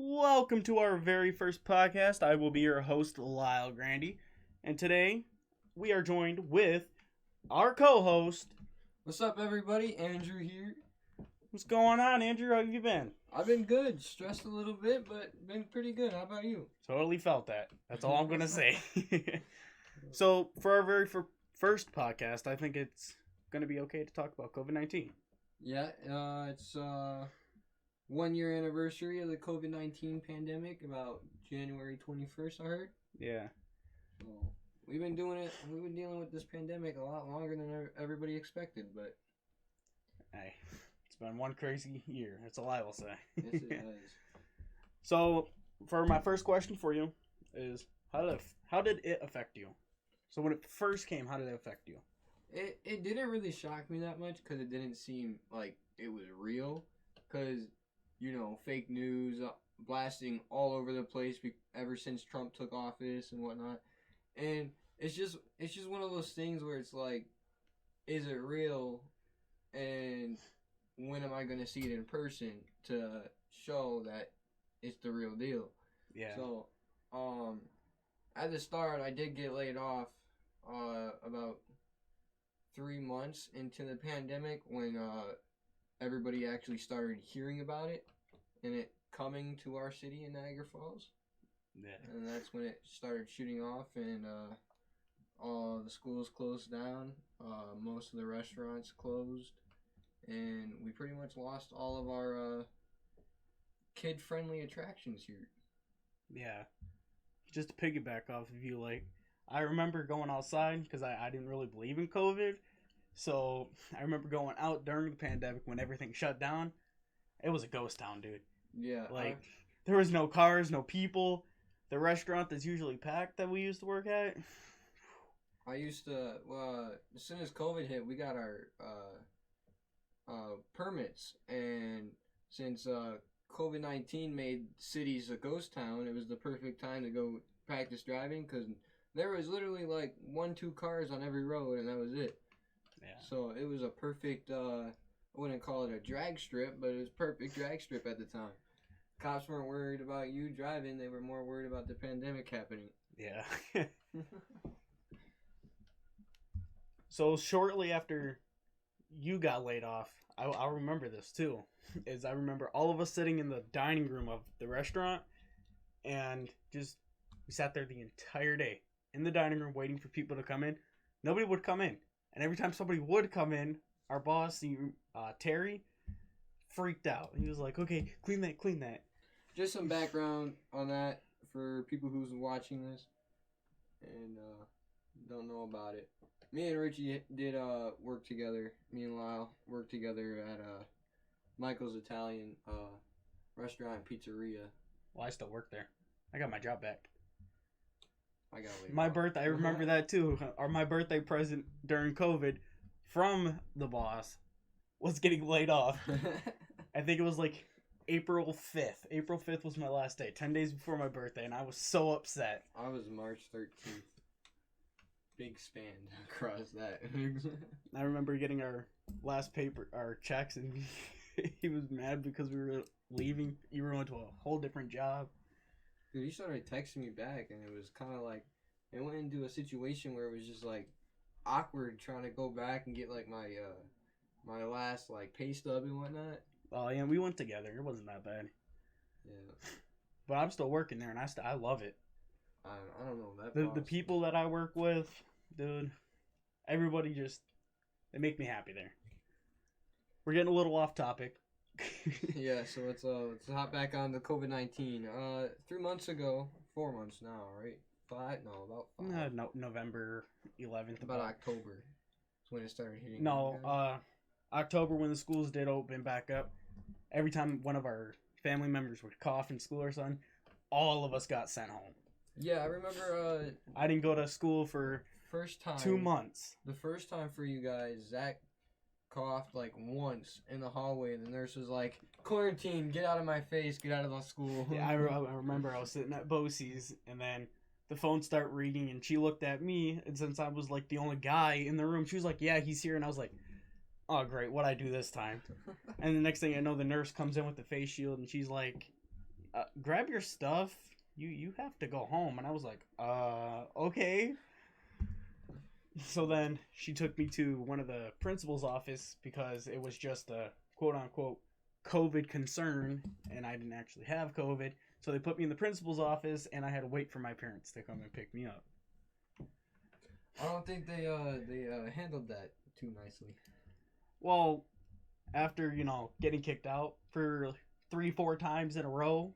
Welcome to our very first podcast. I will be your host, Lyle Grandy, and today we are joined with our co-host. What's up, everybody? Andrew here. What's going on, Andrew? How have you been? I've been good. Stressed a little bit, but been pretty good. How about you? Totally felt that. That's all I'm going to say. So, for our very first podcast, I think it's going to be okay to talk about COVID-19. Yeah, it's 1 year anniversary of the COVID-19 pandemic, about January 21st, I heard. Yeah. So, we've been dealing with this pandemic a lot longer than everybody expected, but Hey, it's been one crazy year. That's all I will say. yes, it has. So, for my first question for you is, how did it affect you? So when it first came, how did it affect you? It didn't really shock me that much because it didn't seem like it was real. Because, fake news blasting all over the place ever since Trump took office and whatnot. And it's just one of those things where it's like, is it real? And when am I going to see it in person to show that it's the real deal? Yeah. So, at the start, I did get laid off about 3 months into the pandemic when everybody actually started hearing about it and it coming to our city in Niagara Falls. Yeah. And that's when it started shooting off, and all the schools closed down, most of the restaurants closed, and we pretty much lost all of our kid-friendly attractions here. Yeah. Just to piggyback off of you, I remember going outside because I didn't really believe in COVID. So I remember going out during the pandemic when everything shut down. It was a ghost town, dude. Yeah. There was no cars, no people. The restaurant that's usually packed that we used to work at. I used to, as soon as COVID hit, we got our permits. And since COVID-19 made cities a ghost town, it was the perfect time to go practice driving because there was literally 1-2 cars on every road, and that was it. Yeah. So it was a perfect, I wouldn't call it a drag strip, but it was perfect drag strip at the time. Cops weren't worried about you driving, they were more worried about the pandemic happening. Yeah. So shortly after you got laid off, I remember this too. I remember all of us sitting in the dining room of the restaurant, and we sat there the entire day in the dining room waiting for people to come in. Nobody would come in. And every time somebody would come in, our boss, Terry, freaked out. He was like, okay, clean that. Just some background on that for people who's watching this and don't know about it. Me and Richie did work together. Me and Lyle worked together at Michael's Italian restaurant and pizzeria. Well, I still work there. I got my job back. I got laid my off. birthday, I remember that too. Or my birthday present during COVID from the boss was getting laid off. I think it was April 5th. April 5th was my last day, 10 days before my birthday, and I was so upset. I was March 13th. Big span across that. I remember getting our last our checks, and he was mad because we were leaving. You were going to a whole different job. Dude, he started texting me back, and it was kind of it went into a situation where it was just awkward trying to go back and get my last pay stub and whatnot. Oh yeah, we went together. It wasn't that bad. Yeah. But I'm still working there, and I love it. I don't know The people that I work with, dude, everybody they make me happy there. We're getting a little off topic. Yeah, so let's hop back on the COVID-19. 3 months ago, 4 months now, right? About 5. No, November 11th. About October. That's when it started hitting. No, October when the schools did open back up. Every time one of our family members would cough in school or something, all of us got sent home. Yeah, I remember. I didn't go to school for first time 2 months. The first time for you guys, Zach coughed once in the hallway, and the nurse was like, "Quarantine, get out of my face, get out of the school." Yeah, I remember I was sitting at Bosie's, and then the phone started ringing, and she looked at me, and since I was the only guy in the room, she was like, "Yeah, he's here," and I was like, "Oh great, what'd I do this time?" And the next thing I know, the nurse comes in with the face shield, and she's like, grab your stuff. You have to go home. And I was like, okay. So then she took me to one of the principal's office because it was just a quote unquote COVID concern, and I didn't actually have COVID. So they put me in the principal's office, and I had to wait for my parents to come and pick me up. I don't think they handled that too nicely. Well, after getting kicked out for 3-4 times in a row,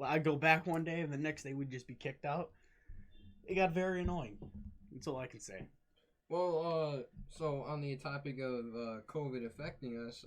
I'd go back one day, and the next day we'd just be kicked out. It got very annoying. That's all I can say. Well, so on the topic of COVID affecting us,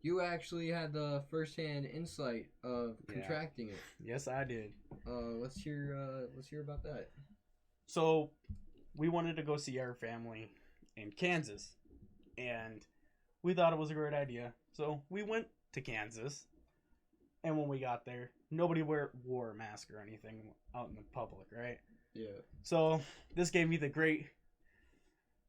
you actually had the first-hand insight of contracting it. Yes, I did. Let's hear about that. So, we wanted to go see our family in Kansas, and we thought it was a great idea. So we went to Kansas, and when we got there, nobody wore a mask or anything out in the public, right? Yeah. So this gave me the great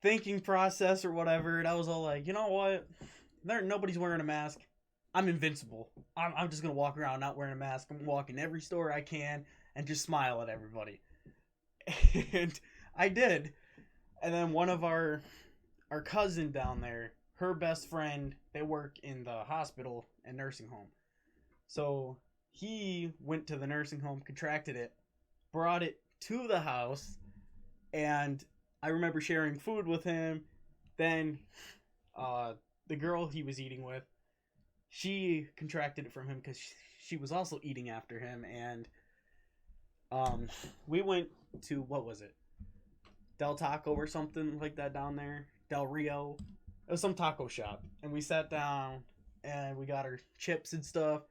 thinking process or whatever, and I was all like, you know what? Nobody's wearing a mask. I'm invincible. I'm just gonna walk around not wearing a mask. I'm walking every store I can and just smile at everybody. And I did. And then one of our cousin down there, her best friend, they work in the hospital and nursing home. So he went to the nursing home, contracted it, brought it to the house, and I remember sharing food with him. Then the girl he was eating with, she contracted it from him because she was also eating after him. And we went to, what was it? Del Taco or something like that down there. Del Rio. It was some taco shop. And we sat down and we got our chips and stuff.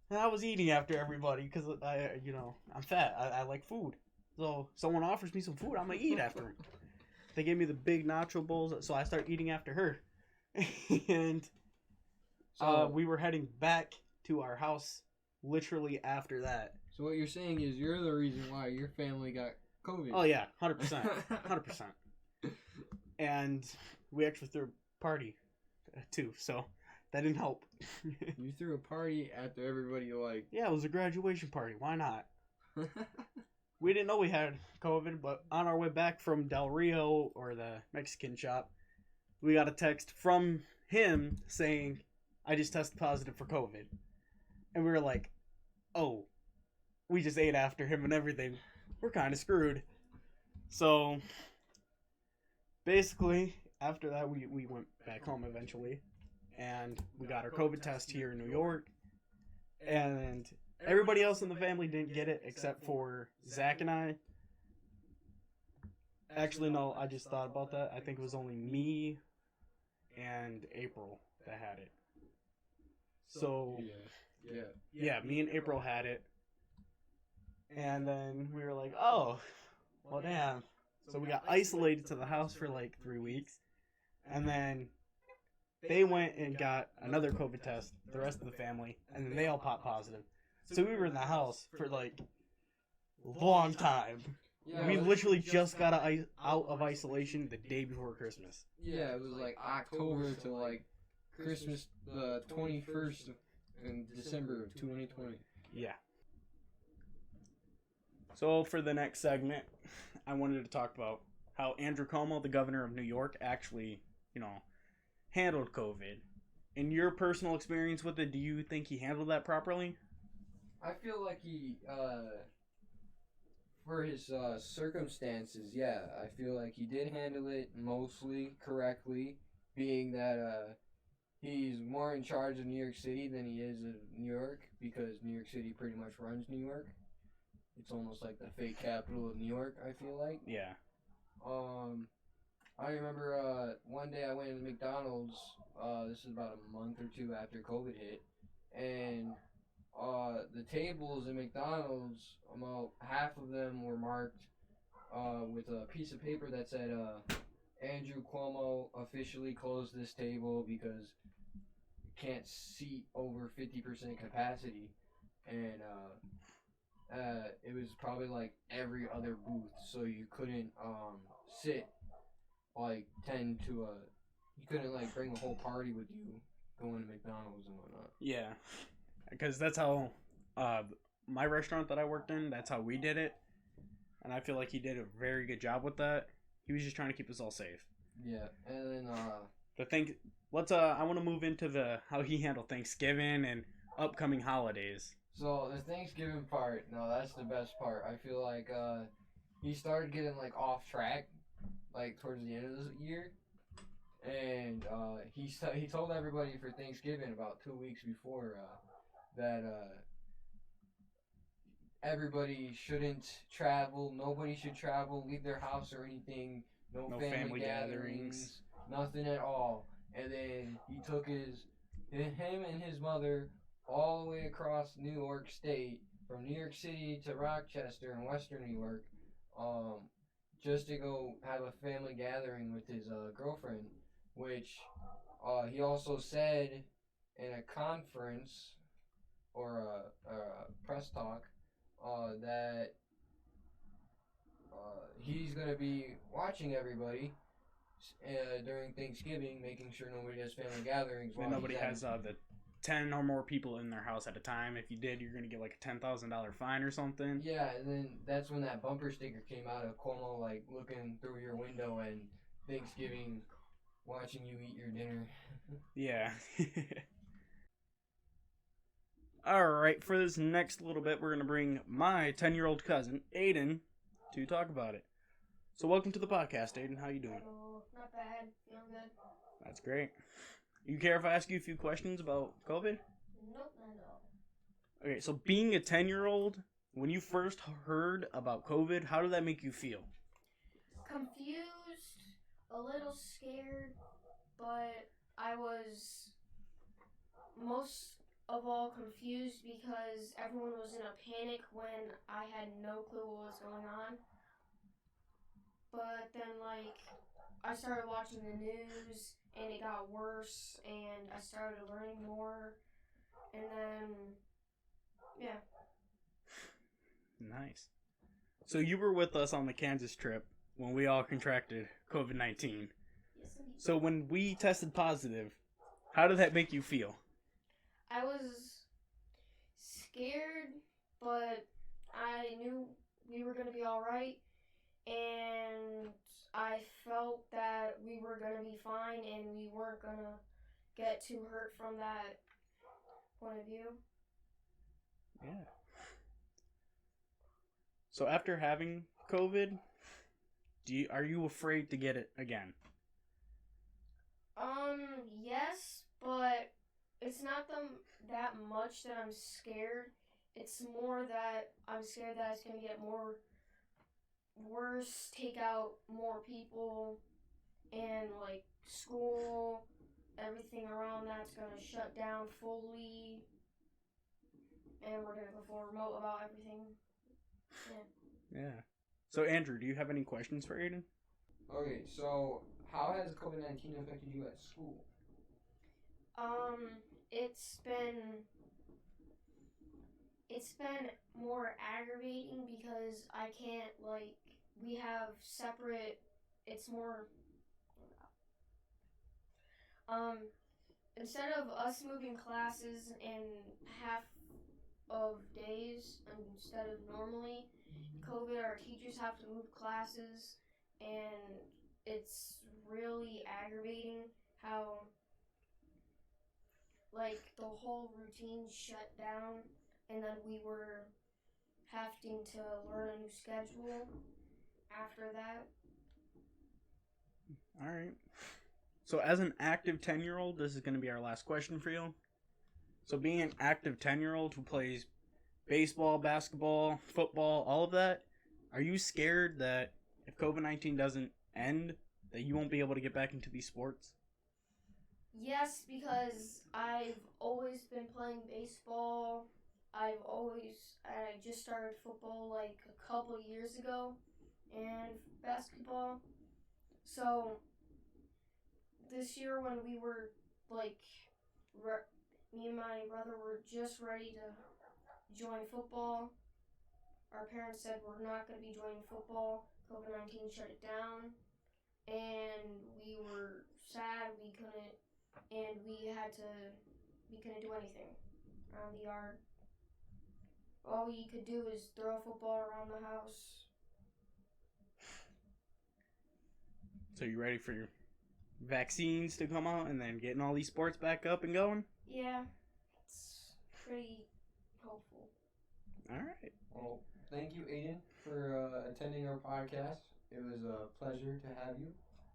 And I was eating after everybody because I'm fat. I like food. So someone offers me some food, I'm going to eat after them. They gave me the big nacho bowls, so I started eating after her. And we were heading back to our house literally after that. So what you're saying is you're the reason why your family got COVID. Oh yeah, 100%. 100%. And we actually threw a party too, so that didn't help. You threw a party after everybody Yeah, it was a graduation party. Why not? We didn't know we had COVID, but on our way back from Del Rio, or the Mexican shop, we got a text from him saying, I just tested positive for COVID. And we were like, oh, we just ate after him and everything. We're kind of screwed. So, basically, after that, we went back home eventually. And we got our COVID test here in New York. And everybody else in the family didn't get it except for Zach and I. Actually, no, I just thought about that. I think it was only me and April that had it. So, yeah, me and April had it. And then we were like, oh, well, damn. So we got isolated to the house for like 3 weeks. And then they went and got another COVID test, the rest of the family, and then they all popped positive. So we were in the house for like a long time. Yeah, we literally just got out of isolation the day before Christmas. Yeah, it was like October to like Christmas the 21st in December of 2020. Yeah. So for the next segment, I wanted to talk about how Andrew Cuomo, the governor of New York, actually, handled COVID. In your personal experience with it, do you think he handled that properly? I feel like he, for his circumstances, yeah, I feel like he did handle it mostly correctly, being that he's more in charge of New York City than he is of New York, because New York City pretty much runs New York. It's almost like the fake capital of New York, I feel like. Yeah. I remember one day I went to McDonald's, this is about a month or two after COVID hit, and the tables in McDonald's, about half of them were marked with a piece of paper that said, Andrew Cuomo officially closed this table because you can't seat over 50% capacity. And it was probably like every other booth, so you couldn't sit like you couldn't like bring a whole party with you going to McDonald's and whatnot. Yeah, because that's how Uh, my restaurant that I worked in, that's how we did it, and I feel like he did a very good job with that. He was just trying to keep us all safe. Yeah, and then The thing, let's I want to move into the how he handled Thanksgiving and upcoming holidays. so the Thanksgiving part, no, that's the best part. I feel like he started getting like off track like towards the end of the year, and he told everybody for Thanksgiving about 2 weeks before that everybody shouldn't travel, nobody should travel, leave their house or anything, no No family family gatherings. gatherings, nothing at all. And then he took him and his mother all the way across New York State, from New York City to Rochester in Western New York, um, just to go have a family gathering with his girlfriend, which he also said in a conference or a press talk that he's going to be watching everybody during Thanksgiving, making sure nobody has family gatherings. And nobody has the 10 or more people in their house at a time. If you did, you're going to get like a $10,000 fine or something. Yeah, and then that's when that bumper sticker came out of Cuomo, like looking through your window and Thanksgiving, watching you eat your dinner. Yeah. All right, for this next little bit, we're going to bring my 10-year-old cousin, Aiden, to talk about it. So welcome to the podcast, Aiden. How you doing? Oh, not bad. Feeling good. That's great. You care if I ask you a few questions about COVID? Nope, not at all. Okay, so being a 10-year-old, when you first heard about COVID, how did that make you feel? Confused, a little scared, but I was most of all confused because everyone was in a panic when I had no clue what was going on. But then, like, I started watching the news and it got worse, and I started learning more, and then, yeah. Nice. So you were with us on the Kansas trip when we all contracted COVID-19. Yes, indeed. So when we tested positive, how did that make you feel? I was scared, but I knew we were going to be all right, and I felt that we were going to be fine and we weren't going to get too hurt from that point of view. Yeah. So after having COVID, are you afraid to get it again? Yes, but it's not that much that I'm scared. It's more that I'm scared that it's going to get more worse, take out more people, and like school, everything around that's going to shut down fully, and we're going to go full remote about everything. Yeah. So Andrew, do you have any questions for Aiden? Okay, so how has COVID-19 affected you at school? It's been more aggravating because I can't, like, we have separate, it's more, instead of us moving classes in half of days instead of normally, COVID, our teachers have to move classes, and it's really aggravating how, like, the whole routine shut down, and then we were having to learn a new schedule after that. All right. So as an active 10-year-old, this is going to be our last question for you. So being an active 10-year-old who plays baseball, basketball, football, all of that, are you scared that if COVID-19 doesn't end, that you won't be able to get back into these sports? Yes, because I've always been playing baseball. I just started football like a couple years ago, and basketball. So this year when we were like, me and my brother were just ready to join football, our parents said we're not going to be joining football. COVID-19 shut it down, and we were sad. We couldn't do anything around the yard. all you could do is throw a football around the house. So you ready for your vaccines to come out and then getting all these sports back up and going? Yeah, it's pretty hopeful. All right. Well, thank you, Aiden, for attending our podcast. It was a pleasure to have you.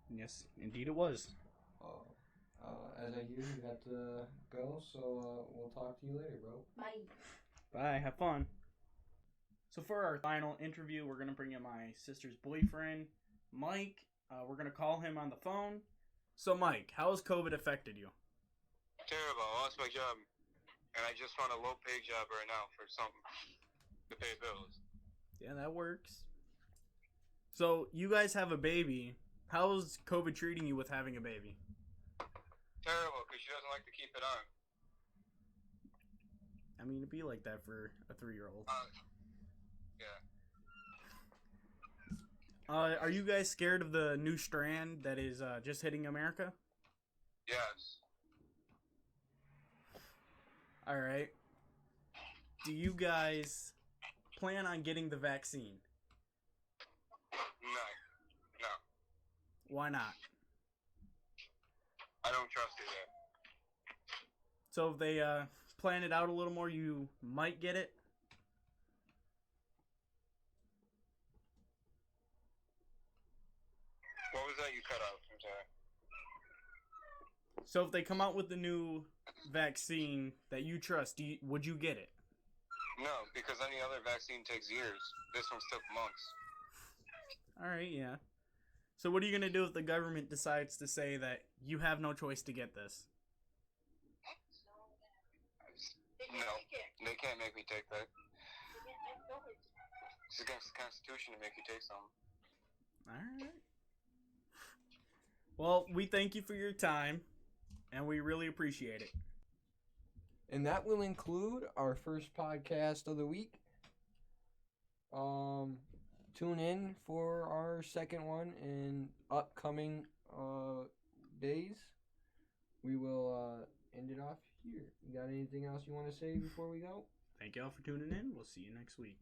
Yes, indeed it was. As I hear, you have to go, so we'll talk to you later, bro. Bye. Bye. Have fun. So for our final interview, we're gonna bring in my sister's boyfriend, Mike. We're gonna call him on the phone. So Mike, how has COVID affected you? Terrible. I lost my job, and I just found a low-paid job right now for something to pay bills. Yeah, that works. So you guys have a baby. How's COVID treating you with having a baby? Terrible, because she doesn't like to keep it on. I mean, it'd be like that for a 3-year-old. Yeah. Are you guys scared of the new strand that is just hitting America? Yes. All right. Do you guys plan on getting the vaccine? No. No. Why not? I don't trust it yet. So if they plan it out a little more, you might get it? What was that you cut out? I'm sorry. So if they come out with the new vaccine that you trust, would you get it? No, because any other vaccine takes years. This one's took months. All right, yeah. So what are you going to do if the government decides to say that you have no choice to get this? No, they can't make me take that. It's against the Constitution to make you take something. All right. Well, we thank you for your time, and we really appreciate it. And that will include our first podcast of the week. Tune in for our second one in upcoming days. We will end it off here. You got anything else you want to say before we go? Thank y'all for tuning in. We'll see you next week.